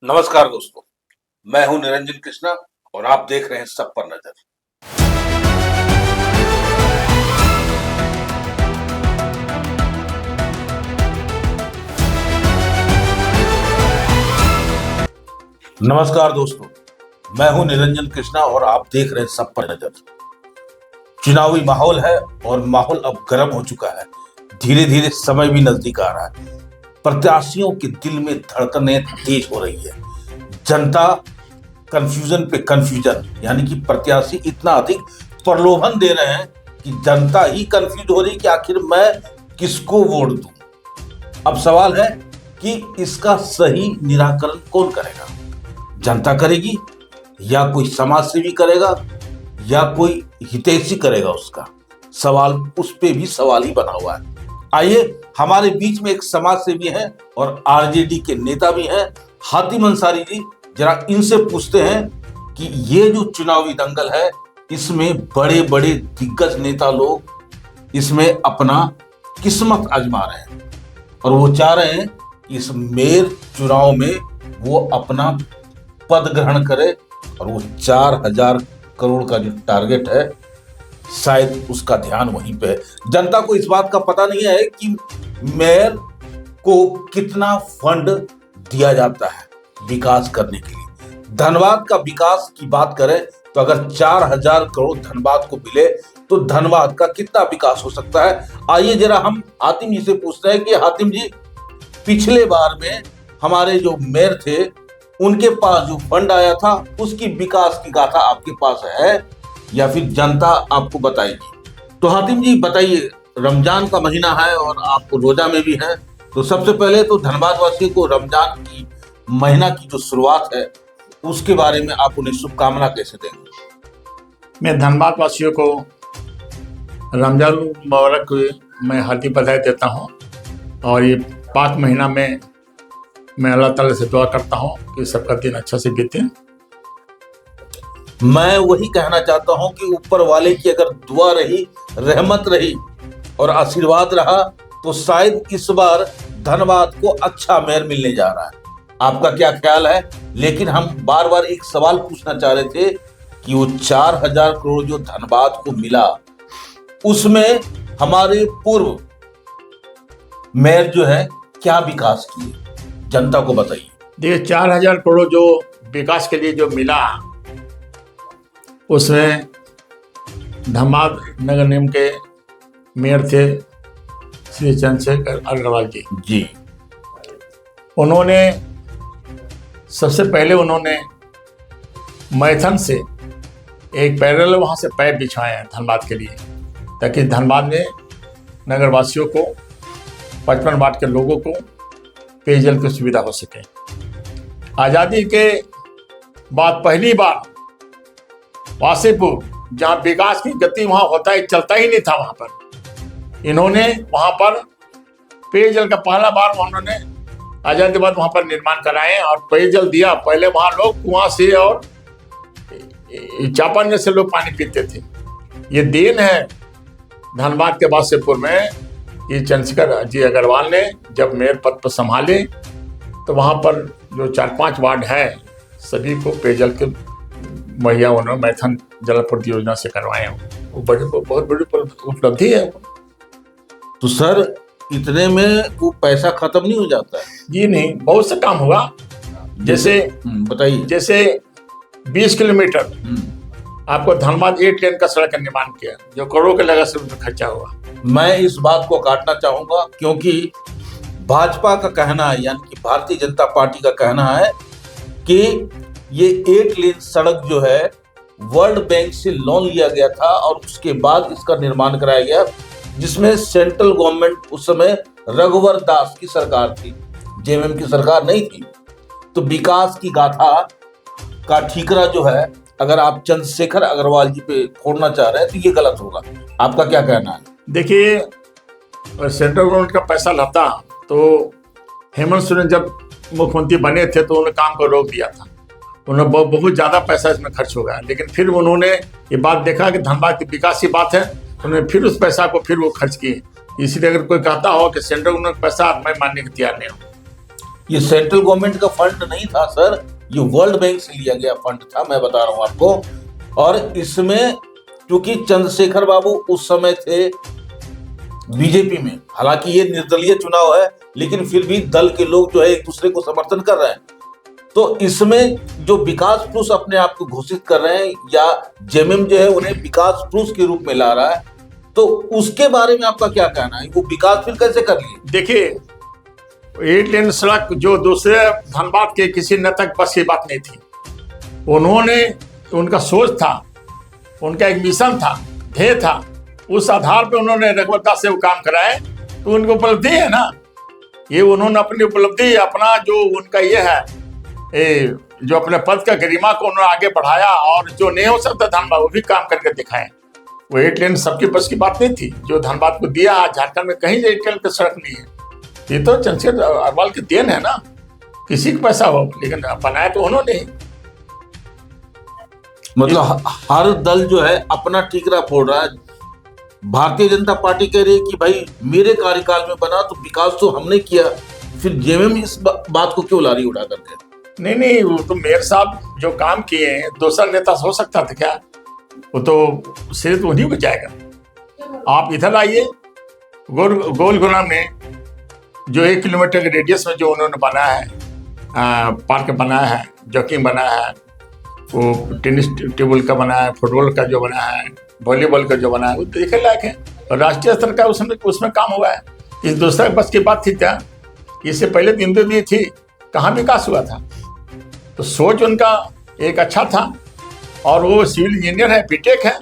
नमस्कार दोस्तों, मैं हूं निरंजन कृष्णा और आप देख रहे हैं सब पर नजर। नमस्कार दोस्तों, मैं हूं निरंजन कृष्णा और आप देख रहे हैं सब पर नजर। चुनावी माहौल है और माहौल अब गर्म हो चुका है। धीरे धीरे समय भी नजदीक आ रहा है। प्रत्याशियों के दिल में धड़कनें तेज हो रही है। जनता कंफ्यूजन पे कंफ्यूजन, यानी कि प्रत्याशी इतना अधिक प्रलोभन दे रहे हैं कि जनता ही कंफ्यूज हो रही कि आखिर मैं किसको वोट दूं। अब सवाल है कि इसका सही निराकरण कौन करेगा? जनता करेगी या कोई समाज सेवी करेगा या कोई हितैषी करेगा? उसका सवाल, उस पे भी सवाल ही बना हुआ है। आइए, हमारे बीच में एक समाज सेवी हैं और आरजेडी के नेता भी हैं, हातिम अंसारी जी। जरा इनसे पूछते हैं कि ये जो चुनावी दंगल है, इसमें बड़े बड़े दिग्गज नेता लोग इसमें अपना किस्मत आजमा रहे हैं और वो चाह रहे हैं कि इस मेयर चुनाव में वो अपना पद ग्रहण करे और वो 4,000 करोड़ का जो टारगेट है, शायद उसका ध्यान वहीं पे है। जनता को इस बात का पता नहीं है कि मेयर को कितना फंड दिया जाता है विकास करने के लिए। धनबाद का विकास की बात करें तो अगर 4,000 करोड़ धनबाद को मिले तो धनबाद का कितना विकास हो सकता है? आइए जरा हम हातिम जी से पूछते हैं कि हातिम जी, पिछले बार में हमारे जो मेयर थे उनके पास जो फंड आया था उसकी विकास की गाथा आपके पास है या फिर जनता आपको बताएगी? तो हातिम जी बताइए, रमजान का महीना है और आप रोजा में भी हैं, तो सबसे पहले तो धनबाद वासियों को रमजान की महीना की जो शुरुआत है उसके बारे में आप उन्हें शुभकामना कैसे देंगे? मैं धनबाद वासियों को रमजान मुबारक की मैं हार्दिक बधाई देता हूं और ये पाक महीना में मैं अल्लाह ताला से दुआ करता हूं कि सबका दिन अच्छा से बीते। मैं वही कहना चाहता हूं कि ऊपर वाले की अगर दुआ रही, रहमत रही और आशीर्वाद रहा तो शायद इस बार धनबाद को अच्छा मेयर मिलने जा रहा है। आपका क्या ख्याल है? लेकिन हम बार बार एक सवाल पूछना चाह रहे थे कि वो 4,000 करोड़ जो धनबाद को मिला उसमें हमारे पूर्व मेयर जो है क्या विकास किए, जनता को बताइए। देखिए, 4,000 करोड़ जो विकास के लिए जो मिला उसमें धनबाद नगर निगम के मेयर थे श्री चंद्रशेखर अग्रवाल जी। उन्होंने सबसे पहले मैथन से एक पैरेलल वहाँ से पाइप बिछाए हैं धनबाद के लिए, ताकि धनबाद में नगरवासियों को 55 वार्ड के लोगों को पेयजल की सुविधा हो सके। आज़ादी के बाद पहली बार वासेपुर, जहाँ विकास की गति वहाँ होता है, चलता ही नहीं था, वहाँ पर इन्होंने वहाँ पर पेयजल का पहला बार उन्होंने आज़ादी के बाद वहाँ पर निर्माण कराए और पेयजल दिया। पहले वहाँ लोग कुआं से और चापाने से लोग पानी पीते थे। ये देन है धनबाद के वासेपुर में ये चंद्रशेखर जी अग्रवाल ने जब मेयर पद पर संभाले तो वहाँ पर जो 4-5 वार्ड है सभी को पेयजल के मुहैया उन्होंने मैथन जलापूर्ति योजना से करवाए हैं। वो बहुत बड़ी उपलब्धि है। तो सर, इतने में वो पैसा खत्म नहीं हो जाता है? जी नहीं, बहुत से काम हुआ। जैसे बताइए। जैसे 20 किलोमीटर आपको धनबाद 8 लेन का सड़क का निर्माण किया जो करोड़ों के लागत से खर्चा हुआ। मैं इस बात को काटना चाहूंगा क्योंकि भाजपा का कहना है, यानी कि भारतीय जनता पार्टी का कहना है कि ये 8 लेन सड़क जो है वर्ल्ड बैंक से लोन लिया गया था और उसके बाद इसका निर्माण कराया गया, जिसमें सेंट्रल गवर्नमेंट उस समय रघुवर दास की सरकार थी, जेएमएम की सरकार नहीं थी। तो विकास की गाथा का ठीकरा जो है अगर आप चंद्रशेखर अग्रवाल जी पे फोड़ना चाह रहे हैं तो ये गलत होगा। आपका क्या कहना है? देखिए, सेंट्रल गवर्नमेंट का पैसा लाता तो हेमंत सोरेन जब मुख्यमंत्री बने थे तो उन्होंने काम को रोक दिया था। उन्होंने बहुत ज़्यादा पैसा इसमें खर्च हो गया, लेकिन फिर उन्होंने ये बात देखा कि धनबाद की विकास की बात है, उन्होंने फिर उस पैसा को फिर वो खर्च किए। इसलिए अगर कोई कहता हो कि सेंट्रल गवर्नमेंट पैसा, मैं मानने को तैयार नहीं हूँ। ये सेंट्रल गवर्नमेंट का फंड नहीं था सर, ये वर्ल्ड बैंक से लिया गया फंड था, मैं बता रहा हूं आपको। और इसमें क्योंकि चंद्रशेखर बाबू उस समय थे बीजेपी में, हालांकि ये निर्दलीय चुनाव है, लेकिन फिर भी दल के लोग जो है एक दूसरे को समर्थन कर रहे हैं। तो इसमें जो विकास पुरुष अपने आप को घोषित कर रहे हैं, या जेएमएम जो है उन्हें विकास पुरुष के रूप में ला रहा है, तो उसके बारे में आपका क्या कहना है? वो विकास फिर कैसे कर लिए? देखिए, 8 लेन सड़क जो दूसरे धनबाद के किसी नेता के पास की बात नहीं थी। उन्होंने, उनका सोच था, उनका एक मिशन था, ध्येय था, उस आधार पे उन्होंने रघुवरदास से वो काम कराए, तो उनकी उपलब्धि है ना। ये उन्होंने अपनी उपलब्धि, अपना जो उनका ये है, जो अपने पद का गरिमा को उन्होंने आगे बढ़ाया, और जो नहीं हो सकता धनबाद वो भी काम करके दिखाए। वो 8 लेन सबके बस की बात नहीं थी जो धनबाद को दिया। झारखंड में कहीं 8 लेन की सड़क नहीं है। ये तो चंद्रशेखर अग्रवाल की देन है ना, किसी का पैसा हो, लेकिन बनाया तो उन्होंने ही। मतलब हर दल जो है अपना ठीकरा फोड़ रहा है। भारतीय जनता पार्टी कह रही है कि भाई मेरे कार्यकाल में बना तो विकास तो हमने किया, फिर जेएमएम इस बात को क्यों ला रही उठा करके? नहीं, वो तो मेयर साहब जो काम किए हैं, दूसरा नेता हो सकता था क्या? वो तो सिर्फ उन्हीं को जाएगा। आप इधर आइए, गोल गुराम में जो 1 किलोमीटर के रेडियस में जो उन्होंने बनाया है, पार्क बनाया है, जॉगिंग बनाया है, वो टेनिस टेबल का बनाया है, फुटबॉल का जो बनाया है, वॉलीबॉल का जो बनाया है, वो देखने लायक है। और राष्ट्रीय स्तर का उसमें काम हुआ है। इस दूसरा बस की बात थी क्या? इससे पहले 3 दिन दी थी, कहाँ विकास हुआ था? तो सोच उनका एक अच्छा था, और वो सिविल इंजीनियर है, बीटेक है,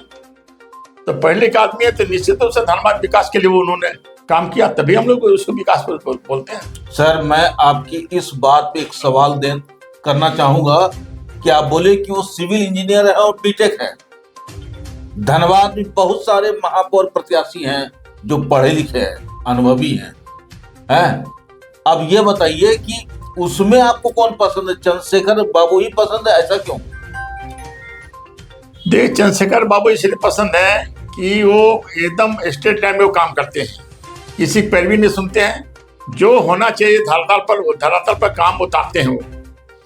तो पढ़ने का आदमी है, तो निश्चित रूप से धनबाद विकास के लिए वो उन्होंने काम किया, तभी हम लोग उसको विकास बोलते हैं। सर, मैं आपकी इस बात पे एक सवाल करना चाहूंगा कि आप बोले कि वो सिविल इंजीनियर है और बीटेक है। धनबाद में बहुत सारे महापौर प्रत्याशी हैं जो पढ़े लिखे हैं, अनुभवी हैं। अब ये बताइए कि उसमें आपको कौन पसंद है? चंद्रशेखर बाबू ही पसंद है, ऐसा क्यों? देख, चंद्रशेखर बाबू इसलिए पसंद है कि वो एकदम स्ट्रेट लाइन में वो काम करते हैं, किसी पैरवी नहीं सुनते हैं, जो होना चाहिए धरातल पर काम उतारते हैं वो।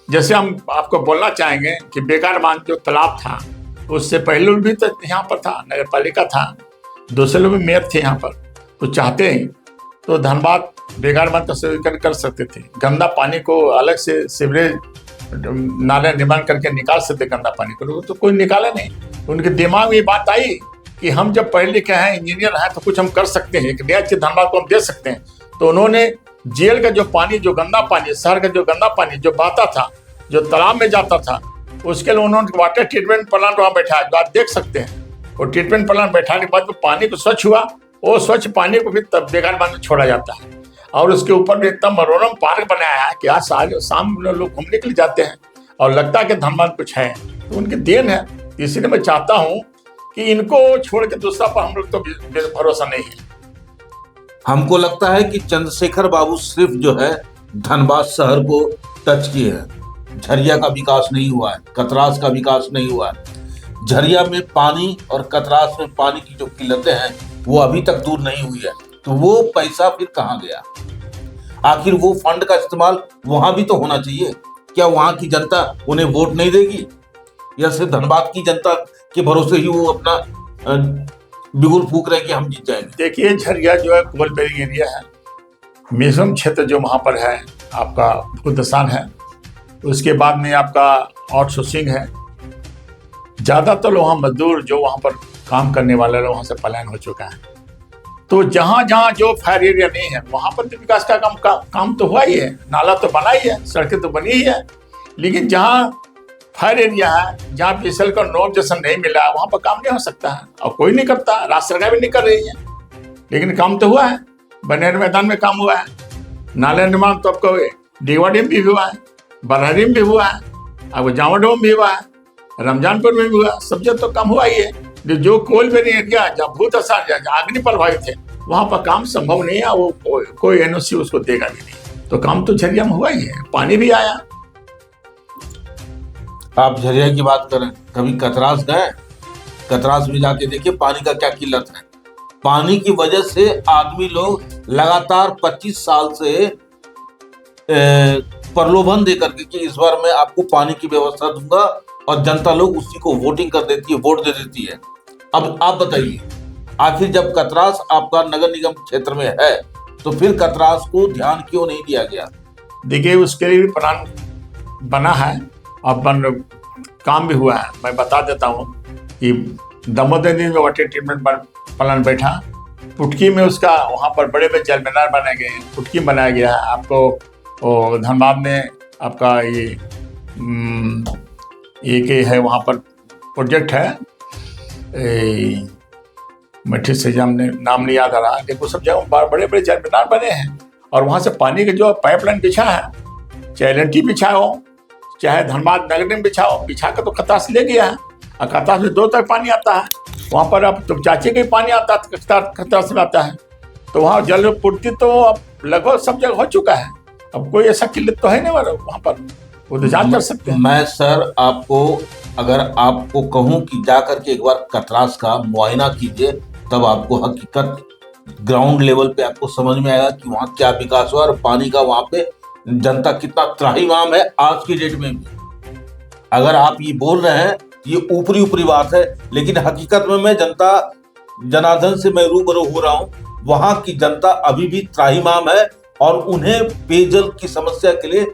जैसे हम आपको बोलना चाहेंगे कि बेकार बांध जो तालाब था, उससे पहले भी तो यहाँ पर था, नगर पालिका था, दूसरे लोग भी मेयर थे यहाँ पर, तो चाहते हैं तो धनबाद बेकार बांध तस्वीर कर सकते थे। गंदा पानी को अलग से सीवरेज नाला निर्माण करके निकाल सकते, गंदा पानी को तो कोई निकाला नहीं। उनके दिमाग में ये बात आई कि हम जब पढ़े लिखे हैं, इंजीनियर हैं, तो कुछ हम कर सकते हैं, एक नया चीज धनबाद को हम दे सकते हैं। तो उन्होंने जेल का जो पानी, जो गंदा पानी, शहर का जो गंदा पानी जो बहता था, जो तालाब में जाता था, उसके लिए उन्होंने वाटर ट्रीटमेंट प्लांट वहाँ बैठाया, जो आप देख सकते हैं। वो ट्रीटमेंट प्लांट बैठाने के बाद पानी को स्वच्छ हुआ, वो स्वच्छ पानी को फिर तब बेकार बांध में छोड़ा जाता है। और उसके ऊपर भी इतना मनोरम पार्क बनाया है कि आज शाम लोग घूमने के लिए जाते हैं और लगता है कि धनबाद कुछ है, तो उनकी देन है। इसलिए मैं चाहता हूँ कि इनको छोड़ के दूसरा पर हम लोग तो भरोसा नहीं है। हमको लगता है कि चंद्रशेखर बाबू सिर्फ जो है धनबाद शहर को टच किए हैं। झरिया का विकास नहीं हुआ है, कतरास का विकास नहीं हुआ है। झरिया में पानी और कतरास में पानी की जो किल्लतें हैं वो अभी तक दूर नहीं हुई है। तो वो पैसा फिर कहाँ गया? आखिर वो फंड का इस्तेमाल वहां भी तो होना चाहिए। क्या वहां की जनता उन्हें वोट नहीं देगी, या सिर्फ धनबाद की जनता के भरोसे ही वो अपना बिगुल फूक रहे कि हम जीत जाएंगे? देखिए, झरिया जो है कोल बेरिंग एरिया है, मिजोरम क्षेत्र जो वहाँ पर है आपका भूदसान है, उसके बाद में आपका आउटसोर्सिंग है। ज़्यादातर वहाँ मजदूर जो वहाँ पर काम करने वाले लोग वहाँ से पलायन हो चुका है। तो जहाँ जहाँ जो फायर एरिया नहीं है वहाँ पर तो विकास का काम तो हुआ ही है, नाला तो बना ही है, सड़कें तो बनी ही है। लेकिन जहाँ फायर एरिया है, जहाँ पीएसएल का नोटिफिकेशन नहीं मिला, वहाँ पर काम नहीं हो सकता है, और कोई नहीं करता, राज्य सरकार भी नहीं कर रही है। लेकिन काम तो हुआ है, बनेर मैदान में काम हुआ है, नाला निर्माण तो आपको डीवाडीम भी हुआ है, बरहरीम भी हुआ है, आपको जावाडोम भी हुआ है, रमजानपुर में भी हुआ, सब जगह तो काम हुआ ही है। जो कोल बेरिंग एरिया जहाँ भूत असर जहाँ अग्नि प्रभावित थे वहाँ पर काम संभव नहीं है, वो कोई एनओसी उसको देगा भी नहीं। तो काम तो झरिया में हुआ ही है, पानी भी आया। आप झरिया की बात करें, कभी कतरास गए? कतरास में जाके देखिए पानी का क्या किल्लत है। पानी की वजह से आदमी लोग लगातार 25 साल से प्रलोभन दे करके कि इस बार मैं आपको पानी की व्यवस्था दूंगा, और जनता लोग उसी को वोटिंग कर देती है, वोट दे देती है। अब आप बताइए, आखिर जब कतरास आपका नगर निगम क्षेत्र में है तो फिर कतरास को ध्यान क्यों नहीं दिया गया? देखिए, उसके लिए भी प्लान बना है और काम भी हुआ है। मैं बता देता हूँ कि दामोदर नदी में वाटर ट्रीटमेंट प्लान बैठा, पुटकी में उसका वहाँ पर बड़े बड़े जल मीनार बनाए गए हैं, पुटकी बनाया गया है। आपको धनबाद में आपका ये है, वहाँ पर प्रोजेक्ट है, मैं ठीक से नाम नहीं याद आ रहा, देखो सब जगह बड़े बड़े जल मीनार बने हैं। और वहाँ से पानी का जो पाइपलाइन बिछा है, चाहे एल&टी बिछा हो, चाहे धनबाद नगर निगम बिछाओ, बिछा कर तो कतरास ले गया है, और कतरास में 2 तक पानी आता है। वहाँ पर अब तो चाची का ही पानी आता है, कतरास में आता है, तो वहाँ जल पूर्ति तो अब लगभग सब जगह हो चुका है। अब कोई ऐसा किल्लत तो है नहीं वहाँ पर, वो तो जांच कर सकते हैं। मैं सर आपको, अगर आपको कहूँ कि जा करके एक बार कतरास का मुआयना कीजिए, तब आपको हकीकत ग्राउंड लेवल पे आपको समझ में आएगा कि वहाँ क्या विकास हुआ और पानी का वहाँ पे जनता कितना त्राहिमाम है आज की डेट में भी। अगर आप ये बोल रहे हैं ये ऊपरी ऊपरी बात है, लेकिन हकीकत में मैं जनता जनार्दन से मैं रूबरू हो रहा हूँ, वहां की जनता अभी भी त्राहिमाम है, और उन्हें पेयजल की समस्या के लिए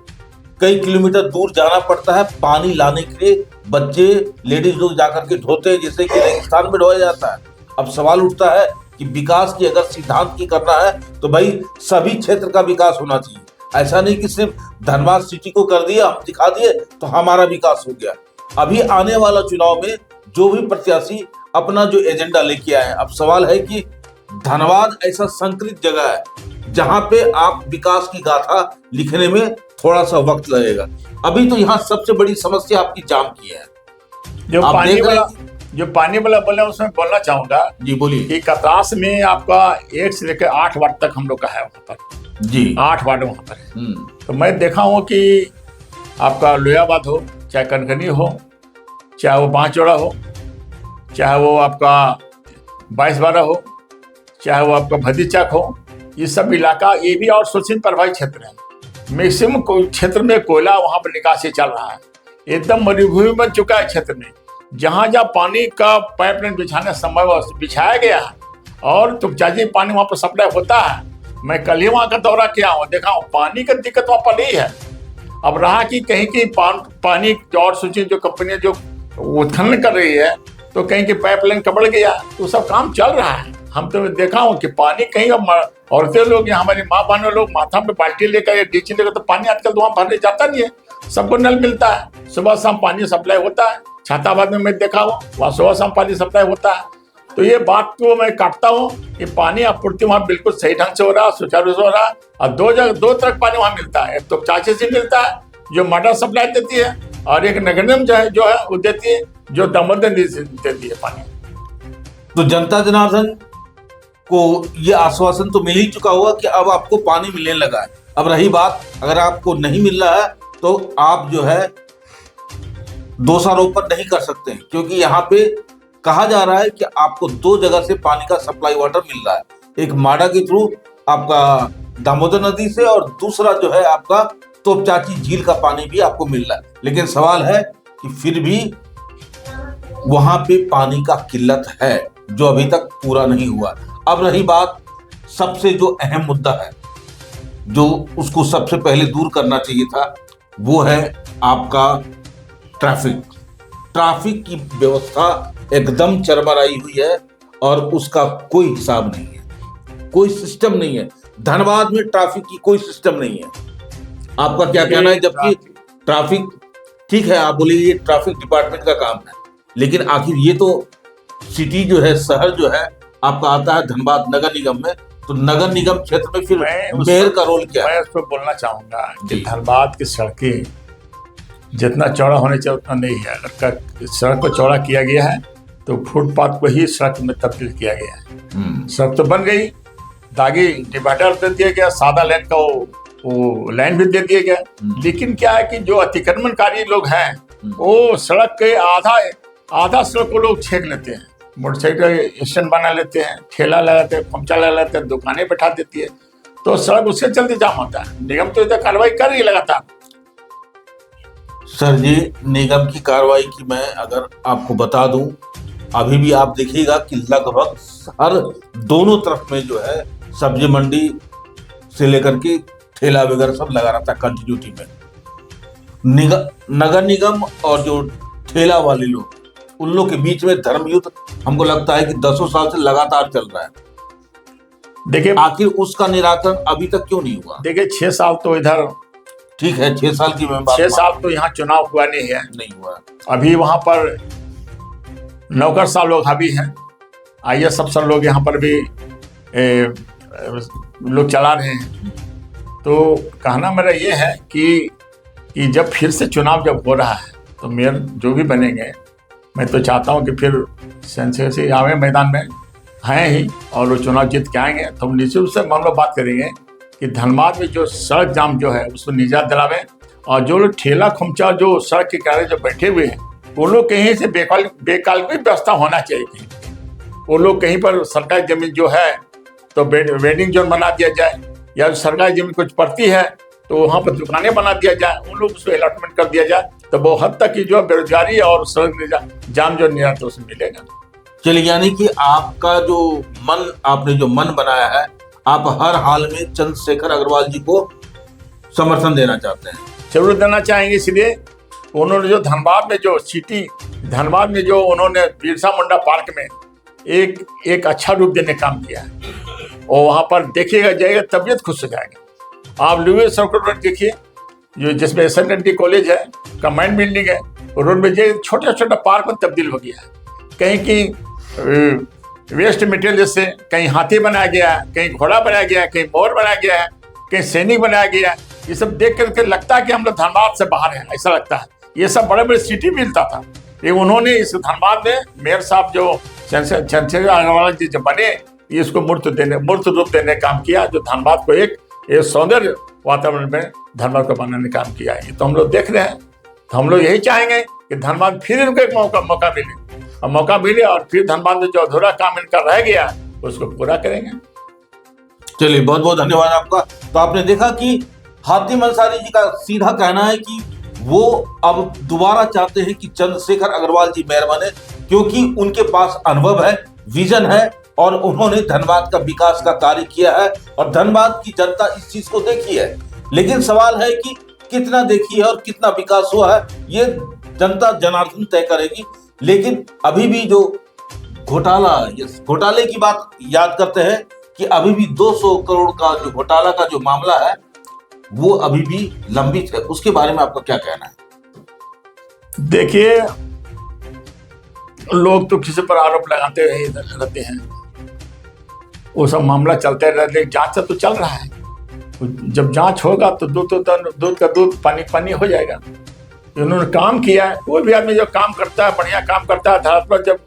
कई किलोमीटर दूर जाना पड़ता है पानी लाने के लिए। बच्चे, लेडीज लोग जाकर के ढोते हैं, जैसे कि रेगिस्तान में ढोया जाता है। अब सवाल उठता है कि विकास की अगर सिद्धांत की करना है तो भाई सभी क्षेत्र का विकास होना चाहिए। ऐसा नहीं कि सिर्फ धनबाद सिटी को कर दिया, हम दिखा दिए तो हमारा विकास हो गया। अभी आने वाला चुनाव में जो भी प्रत्याशी अपना जो एजेंडा लेके आए, अब सवाल है कि धनबाद ऐसा संकरित जगह है जहां पे आप विकास की गाथा लिखने में थोड़ा सा वक्त लगेगा। अभी तो यहाँ सबसे बड़ी समस्या आपकी जाम की है। जो पानी वाला बोला उसमें बोलना चाहूंगा जी, बोलिए। कि कतरास में आपका 1 से लेकर 8 वार्ड तक हम लोग का है वहाँ पर जी, 8 वार्ड वहाँ पर है। तो मैं देखा हूँ कि आपका लोहियाबाद हो, चाहे कनकनी हो, चाहे वो बांचौड़ा हो, चाहे वो आपका 22-12 हो, चाहे वो आपका भदीचाक हो, ये सब इलाका ये भी और सूचना प्रभावित क्षेत्र है। मैक्सिमम क्षेत्र में कोयला वहाँ पर निकासी चल रहा है, एकदम मरुभूमि बन चुका है क्षेत्र में। जहाँ जहाँ पानी का पाइपलाइन बिछाना संभव बिछाया गया है और तुपचाजी पानी वहाँ पर सप्लाई होता है। मैं कल ही वहाँ का दौरा किया हूँ, देखा हूँ पानी का दिक्कत वहाँ पर नहीं है। अब रहा कि कहीं की पानी और सूची जो कंपनियां जो उत्खनन कर रही है, तो कहीं की पाइपलाइन कबड़ गया, तो सब काम चल रहा है। हम तो देखा हूँ कि पानी कहीं औरतें लोग या हमारी माँ बहनों लोग माथा पे बाल्टी लेकर या डीची लेकर, तो पानी आजकल तो वहाँ भरने जाता नहीं है, सबको नल मिलता है, सुबह शाम पानी सप्लाई होता है। छाताबाद में मैं देखा हूँ वहाँ सुबह शाम पानी सप्लाई होता है। तो ये बात को मैं काटता हूँ कि पानी आपूर्ति वहाँ बिल्कुल सही ढंग से हो रहा है, सुचारू रूप से हो रहा है। और 2 तरह पानी वहाँ मिलता है, एक तो चाचे से मिलता है जो मॉडल सप्लाई देती है, और एक नगर निगम जो है वो देती है, जो दामोदर नदी से देती है पानी। तो जनता जनार्दन को ये आश्वासन तो मिल ही चुका हुआ कि अब आपको पानी मिलने लगा है। अब रही बात, अगर आपको नहीं मिल रहा है तो आप जो है दोषारोपण नहीं कर सकते हैं, क्योंकि यहाँ पे कहा जा रहा है कि आपको 2 जगह से पानी का सप्लाई वाटर मिल रहा है, एक माडा के थ्रू आपका दामोदर नदी से, और दूसरा जो है आपका तोपचाची झील का पानी भी आपको मिल रहा है। लेकिन सवाल है कि फिर भी वहां पे पानी का किल्लत है जो अभी तक पूरा नहीं हुआ। अब रही बात, सबसे जो अहम मुद्दा है जो उसको सबसे पहले दूर करना चाहिए था, वो है आपका ट्रैफिक की व्यवस्था एकदम चरमराई हुई है और उसका कोई हिसाब नहीं है, कोई सिस्टम नहीं है। धनबाद में ट्रैफिक की कोई सिस्टम नहीं है। आपका क्या कहना है? जबकि ट्रैफिक, ठीक है आप बोलिए ये ट्रैफिक डिपार्टमेंट का काम है, लेकिन आखिर ये तो सिटी जो है, शहर जो है आपका आता है धनबाद नगर निगम में, तो नगर निगम क्षेत्र में फिर मेयर का रोल क्या है? मैं उसको बोलना चाहूंगा कि धनबाद की सड़कें जितना चौड़ा होने चाहिए उतना नहीं है। अगर सड़क को चौड़ा किया गया है तो फुटपाथ को ही सड़क में तब्दील किया गया है। सड़क तो बन गई, दागी डिवाइडर दे दिया गया, सादा लेन का वो लाइन भी दे दिया गया, लेकिन क्या है कि जो अतिक्रमणकारी लोग हैं वो सड़क के आधा सड़क को लोग छेक लेते हैं, मोटरसाइकिल स्टैंड बना लेते हैं, ठेला लगाते हैं, पंचा लगा लेते हैं, दुकानें बैठा देती है। तो सड़क उसके चलते जाम होता है। निगम तो इधर कार्रवाई कर रही है लगातार। सर जी, निगम की कार्रवाई की मैं अगर आपको बता दूं, अभी भी आप देखिएगा कि लगभग हर दोनों तरफ में जो है सब्जी मंडी से लेकर के ठेला वगैरह सब लगा रहता है कंटिन्यूटी में। नगर निगम और जो ठेला वाले लोग, उन लोग के बीच में धर्म युद्ध हमको लगता है कि 10 साल से लगातार चल रहा है। देखिए, आखिर उसका निराकरण अभी तक क्यों नहीं हुआ? देखिए 6 साल तो इधर, ठीक है 6 साल की मैं बात 6 साल तो यहाँ चुनाव हुआ नहीं है, नहीं हुआ। अभी वहां पर नौकरशाह लोग हावी हैं, IAS अफसर लोग यहाँ पर भी लोग चला रहे हैं। तो कहना मेरा ये है कि जब फिर से चुनाव जब हो रहा है तो मेयर जो भी बनेंगे, मैं तो चाहता हूँ कि फिर सेंसेसी आवे मैदान में हैं ही और वो चुनाव जीत के आएंगे। तो हम निश्चित रूप से हम लोग बात करेंगे कि धनबाद में जो सड़क जाम जो है उसको निजात दिलावें, और जो लोग ठेला खुमचा जो सड़क के किनारे जो बैठे हुए हैं वो लोग कहीं से बेकाल्पनिक व्यवस्था होना चाहिए। कहीं वो लोग कहीं पर सरकारी जमीन जो है तो वेडिंग जोन बना दिया जाए, या सरकारी जमीन कुछ पड़ती है तो वहाँ पर दुकानें बना दिया जाए, उन लोग उसको अलॉटमेंट कर दिया जाए, तो बहुत हद तक की जो बेरोजगारी और सड़क जाम जो निजात उसमें मिलेगा। चलिए, यानी कि आपका जो मन, आपने जो मन बनाया है, आप हर हाल में चंद्रशेखर अग्रवाल जी को समर्थन देना चाहते हैं? जरूर देना चाहेंगे। इसलिए उन्होंने जो धनबाद में जो सिटी, धनबाद में जो उन्होंने बिरसा मुंडा पार्क में एक अच्छा रूप देने का काम किया है, और वहाँ पर देखिएगा जाएगा तबीयत खुश हो जाएगी। आप लुइस सर्कल रोड देखिए, जो जिसमें SNT कॉलेज है, कमांड बिल्डिंग है, रोड में जो छोटा छोटा पार्क में तब्दील हो गया है। कहीं की वेस्ट मटेरियल जैसे कहीं हाथी बनाया गया है, कहीं घोड़ा बनाया गया है, कहीं मोर बनाया गया है, कहीं सैनिक बनाया गया है। ये सब देख करके लगता है कि हम लोग धनबाद से बाहर हैं, ऐसा लगता है। ये सब बड़े बड़े सिटी मिलता था, ये उन्होंने इस धनबाद में मेयर साहब जो चंद्रशेखर अग्रवाल जी जब बने, इसको मूर्त रूप देने का काम किया, जो धनबाद को एक सौंदर्य वातावरण में धनबाद को बनाने का काम किया है। तो हम लोग देख रहे हैं, तो हम लोग यही चाहेंगे कि धनबाद फिर इनको एक मौका मिले, और फिर धनबाद में जो अधूरा काम इनका रह गया उसको पूरा करेंगे। चलिए, बहुत बहुत धन्यवाद आपका। तो आपने देखा कि हातिम अंसारी जी का सीधा कहना है कि वो अब दोबारा चाहते हैं कि चंद्रशेखर अग्रवाल जी मेयर बने, क्योंकि उनके पास अनुभव है, विजन है, और उन्होंने धनबाद का विकास का कार्य किया है, और धनबाद की जनता इस चीज को देखी है। लेकिन सवाल है कि कितना देखी है और कितना विकास हुआ है, ये जनता जनार्दन तय करेगी। लेकिन अभी भी जो घोटाले की बात याद करते हैं कि अभी भी 200 करोड़ का जो घोटाला का जो मामला है वो अभी भी लंबित है। उसके बारे में आपका क्या कहना है? देखिए, लोग तो किसी पर आरोप लगाते रहते हैं, वो सब मामला चलते रहते, जांच तो चल रहा है। जब जांच होगा तो दूध का दूध पानी हो जाएगा। उन्होंने काम किया है, कोई भी आदमी जो काम करता है, बढ़िया काम करता है, धरातल जब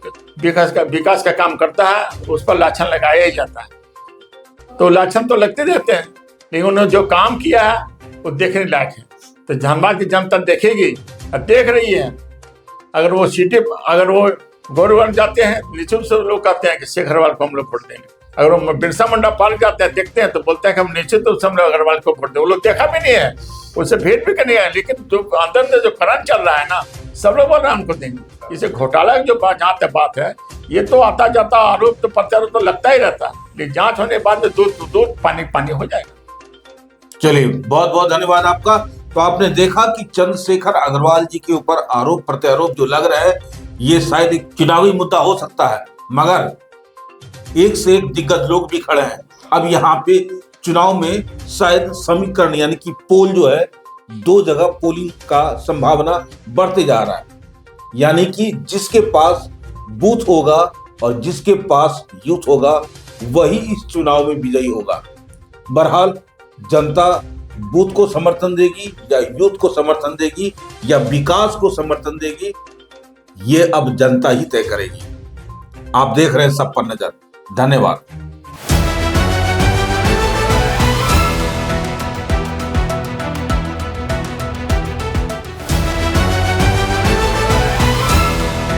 विकास का काम करता है, उस पर लाछन लगाया ही जाता है। तो लाछन तो लगते रहते हैं, लेकिन उन्होंने जो काम किया है वो देखने लायक है। तो धनबाद की जनता देखेगी और देख रही है। अगर वो गौरव जाते हैं, निश्चित से लोग कहते हैं कि शेखर अग्रवाल को हम लोग वोट देंगे। अगर वो बिरसा मुंडा पार्क जाते हैं, देखते हैं, तो बोलते हैं कि हम निश्चित रूप से हम लोग अग्रवाल को वोट दें। वो लोग देखा भी नहीं है, उससे भेंट भी करनी है, लेकिन जो अंदर से जो करंट चल रहा है ना, सब लोग बोल रहे हैं हमको देंगे। इसे घोटाला की जो जहाँ तक बात है, ये तो आता जाता आरोप तो प्रत्यारोप तो लगता ही रहता है, लेकिन जांच होने के बाद में दूध पानी हो जाएगा। चलिए, बहुत बहुत धन्यवाद आपका। तो आपने देखा कि चंद्रशेखर अग्रवाल जी के ऊपर आरोप प्रत्यारोप जो लग रहे हैं, ये शायद एक चुनावी मुद्दा हो सकता है, मगर एक से एक दिग्गज लोग भी खड़े हैं। अब यहाँ पे चुनाव में शायद समीकरण यानी कि पोल जो है, 2 जगह पोलिंग का संभावना बढ़ते जा रहा है। यानी कि जिसके पास बूथ होगा और जिसके पास यूथ होगा, वही इस चुनाव में विजयी होगा। बहरहाल जनता बूथ को समर्थन देगी या यूथ को समर्थन देगी या विकास को समर्थन देगी, ये अब जनता ही तय करेगी। आप देख रहे हैं सब पर नजर। धन्यवाद।